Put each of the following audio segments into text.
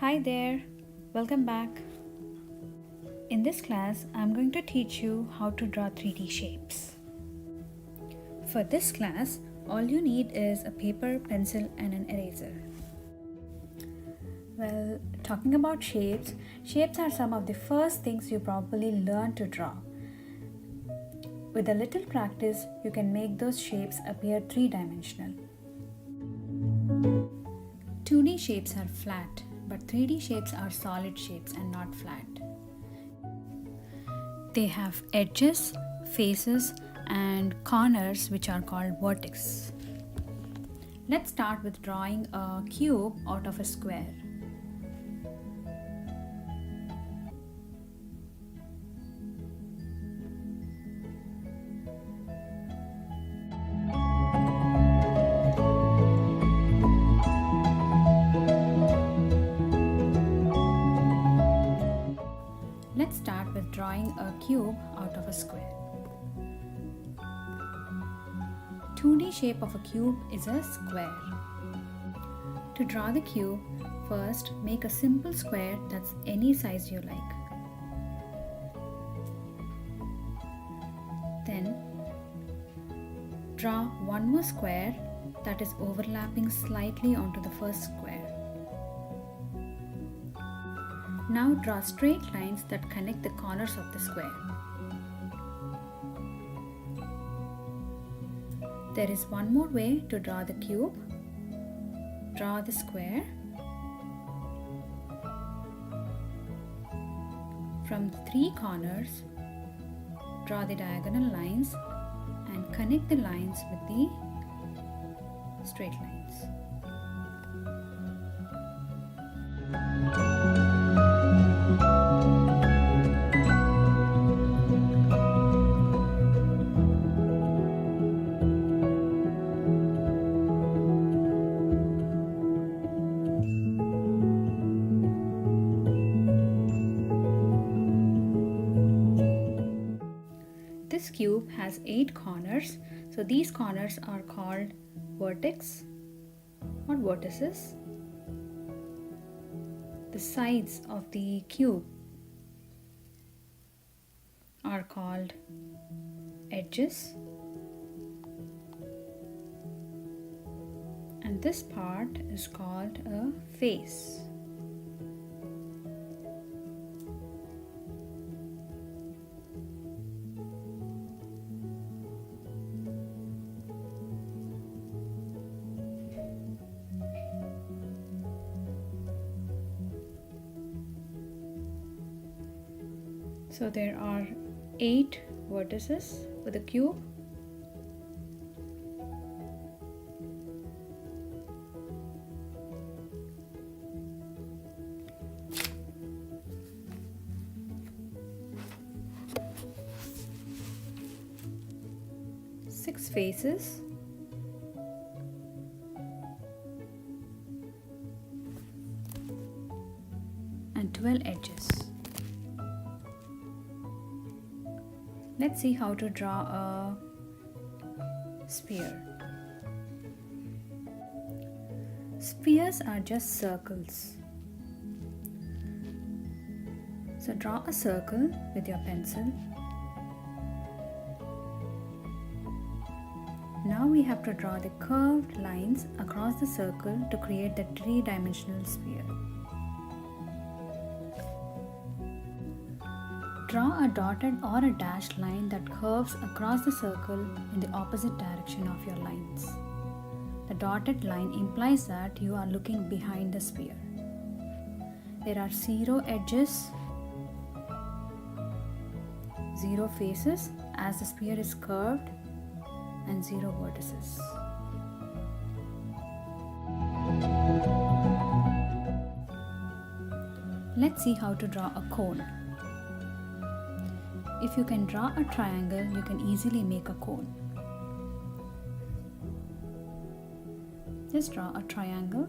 Hi there, welcome back. In this class, I'm going to teach you how to draw 3D shapes. For this class, all you need is a paper, pencil, and an eraser. Well, talking about shapes are some of the first things you probably learn to draw. With a little practice, you can make those shapes appear three-dimensional. 2D shapes are flat, but 3D shapes are solid shapes and not flat. They have edges, faces, and corners which are called vertices. Let's start with drawing a cube out of a square. Let's start with drawing a cube out of a square. 2D shape of a cube is a square. To draw the cube, first make a simple square that's any size you like. Then draw one more square that is overlapping slightly onto the first square. Now draw straight lines that connect the corners of the square. There is one more way to draw the cube. Draw the square. From the three corners, draw the diagonal lines and connect the lines with the straight lines. This cube has 8 corners, so these corners are called vertex or vertices. The sides of the cube are called edges, and this part is called a face. So there are 8 vertices for the cube. Six faces. And 12 edges. Let's see how to draw a sphere. Spheres are just circles. So draw a circle with your pencil. Now we have to draw the curved lines across the circle to create the three-dimensional sphere. Draw a dotted or a dashed line that curves across the circle in the opposite direction of your lines. The dotted line implies that you are looking behind the sphere. There are 0 edges, 0 faces as the sphere is curved, and 0 vertices. Let's see how to draw a cone. If you can draw a triangle, you can easily make a cone. Just draw a triangle.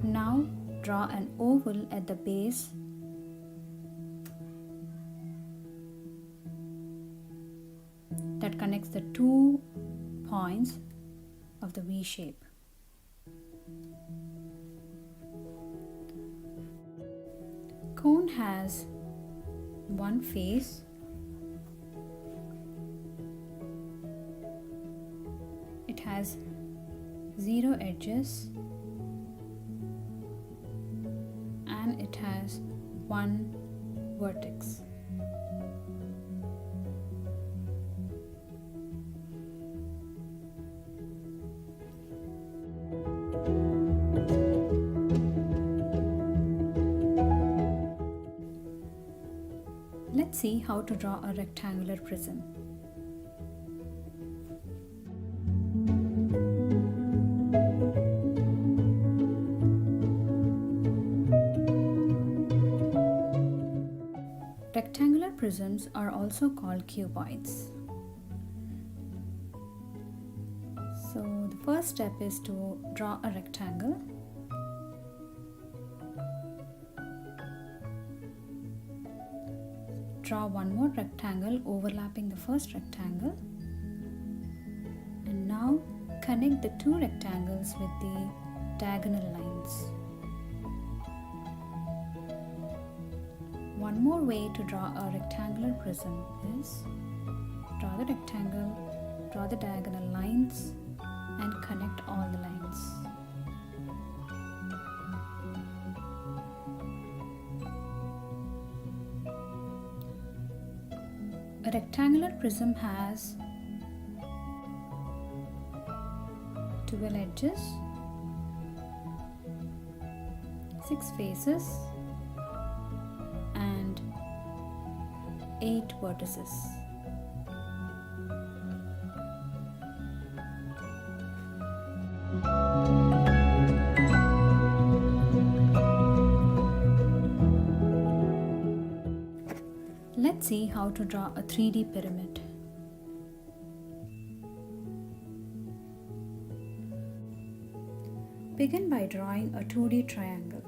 Now draw an oval at the base connects the two points of the V shape. Cone has one face, it has 0 edges, and it has one vertex. Let's see how to draw a rectangular prism. Rectangular prisms are also called cuboids. So the first step is to draw a rectangle. Draw one more rectangle overlapping the first rectangle, and now connect the two rectangles with the diagonal lines. One more way to draw a rectangular prism is draw the rectangle, draw the diagonal lines, and connect all the lines. A rectangular prism has 12 edges, 6 faces, and 8 vertices. Let's see how to draw a 3D pyramid. Begin by drawing a 2D triangle.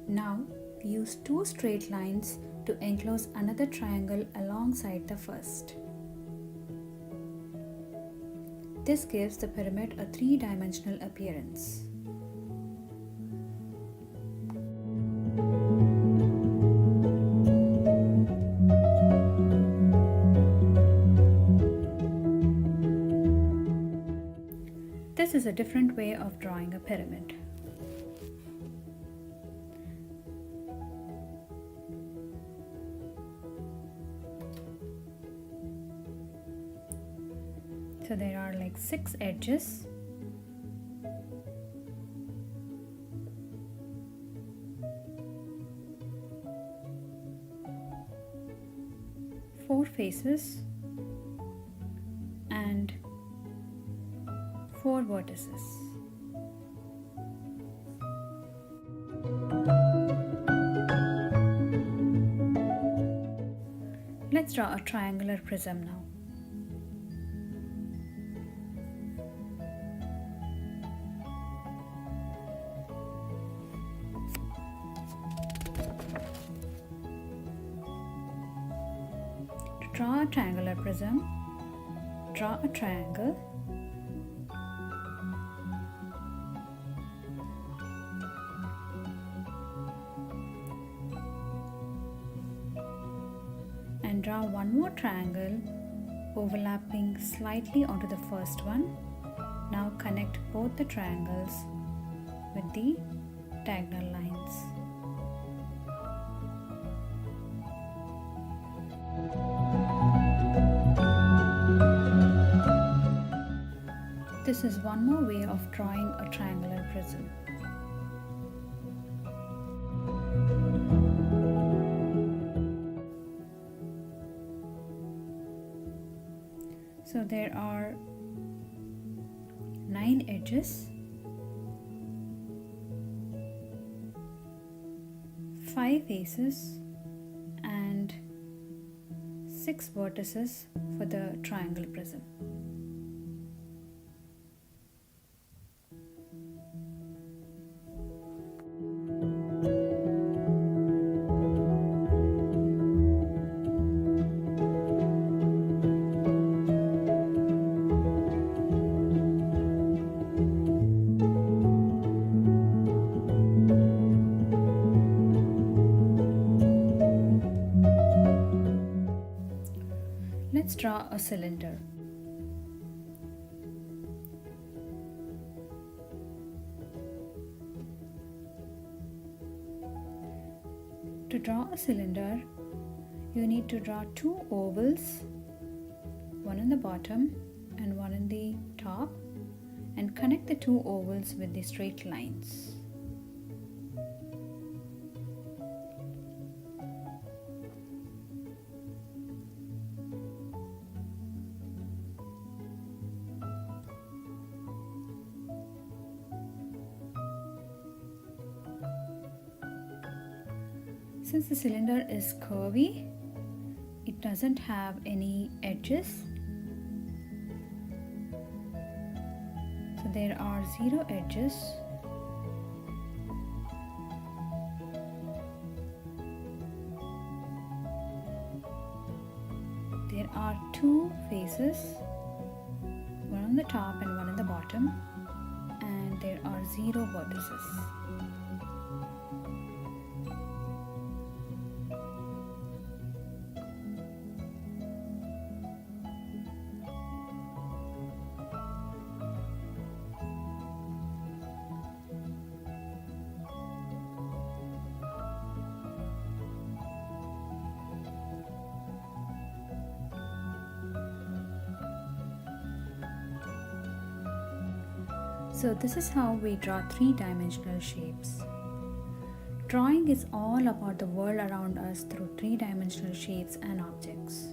Now use two straight lines to enclose another triangle alongside the first. This gives the pyramid a three-dimensional appearance. This is a different way of drawing a pyramid. So there are like 6 edges. Four faces and 4 vertices. Let's draw a triangular prism now. To draw a triangular prism, draw a triangle. And draw one more triangle overlapping slightly onto the first one. Now connect both the triangles with the diagonal lines. This is one more way of drawing a triangular prism. So there are 9 edges, 5 faces, and 6 vertices for the triangle prism. a cylinder. To draw a cylinder, you need to draw two ovals, one on the bottom and one on the top, and connect the two ovals with the straight lines. Since the cylinder is curvy, it doesn't have any edges. So there are 0 edges. There are 2 faces, one on the top and one on the bottom, and there are 0 vertices. So this is how we draw 3-dimensional shapes. Drawing is all about the world around us through 3-dimensional shapes and objects.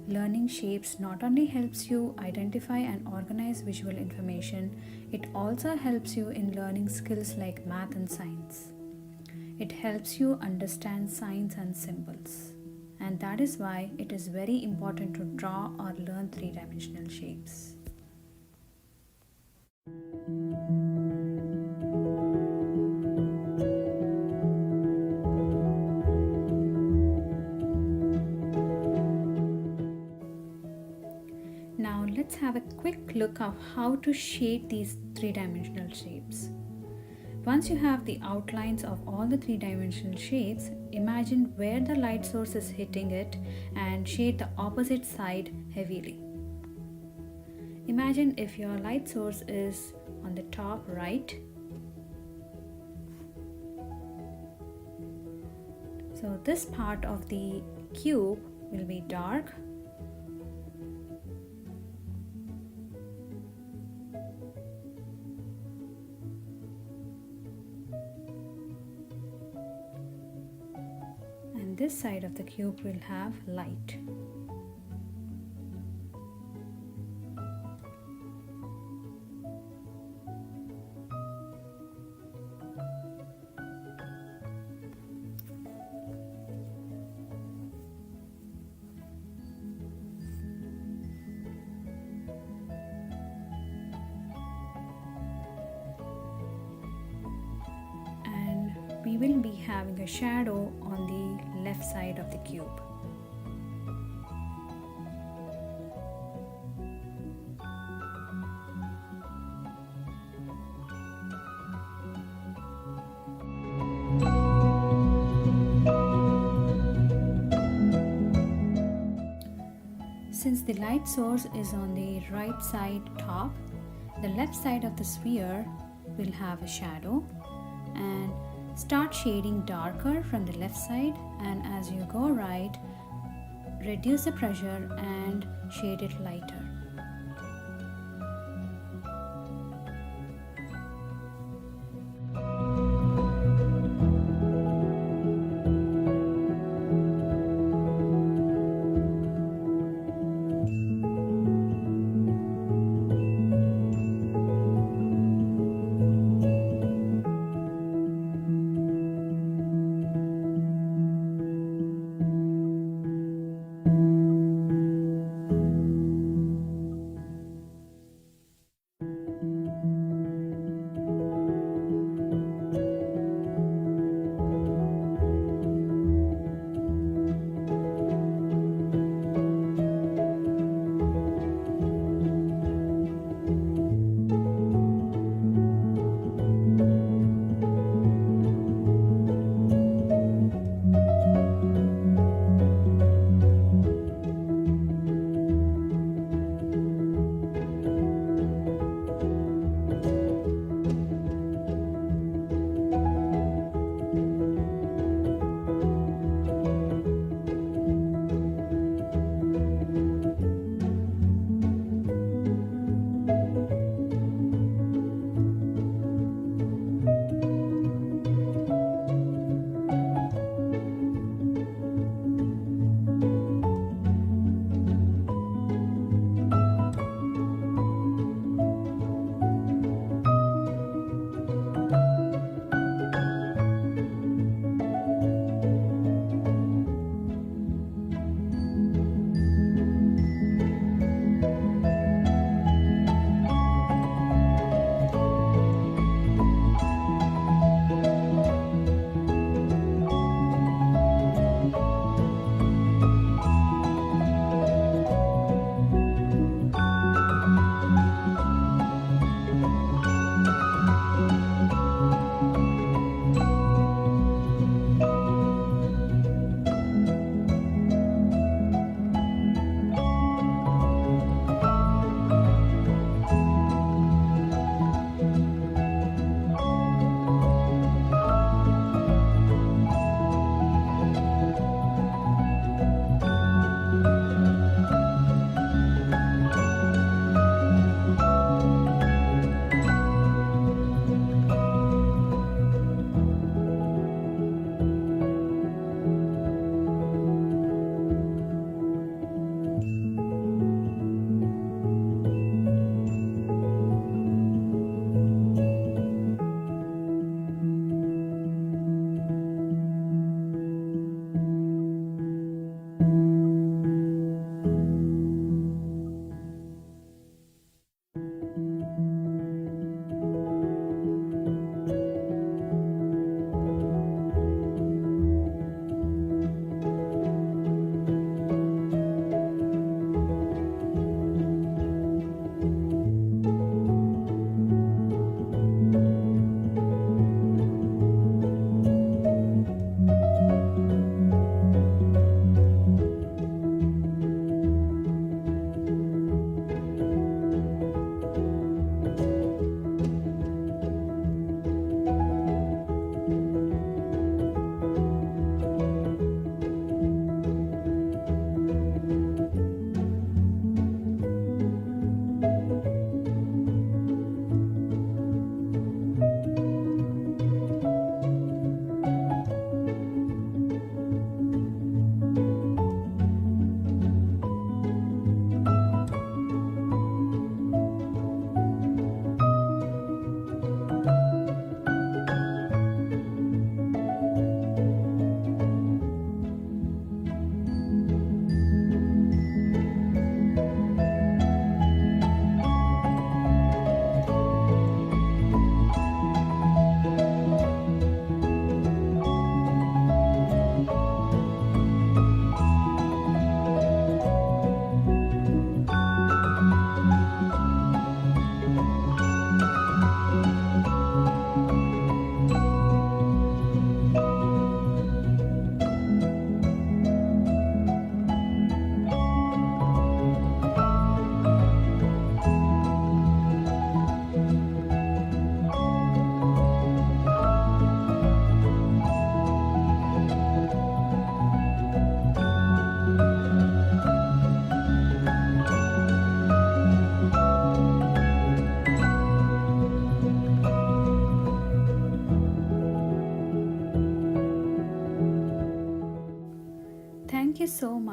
Learning shapes not only helps you identify and organize visual information, it also helps you in learning skills like math and science. It helps you understand signs and symbols. And that is why it is very important to draw or learn 3-dimensional shapes. Now let's have a quick look of how to shade these 3-dimensional shapes. Once you have the outlines of all the 3-dimensional shapes, imagine where the light source is hitting it and shade the opposite side heavily. Imagine if your light source is on the top right. So this part of the cube will be dark. And this side of the cube will have light. We will be having a shadow on the left side of the cube. Since the light source is on the right side top, the left side of the sphere will have a shadow, and start shading darker from the left side, and as you go right, reduce the pressure and shade it lighter.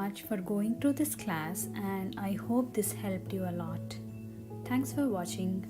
much for going through this class, and I hope this helped you a lot. Thanks for watching.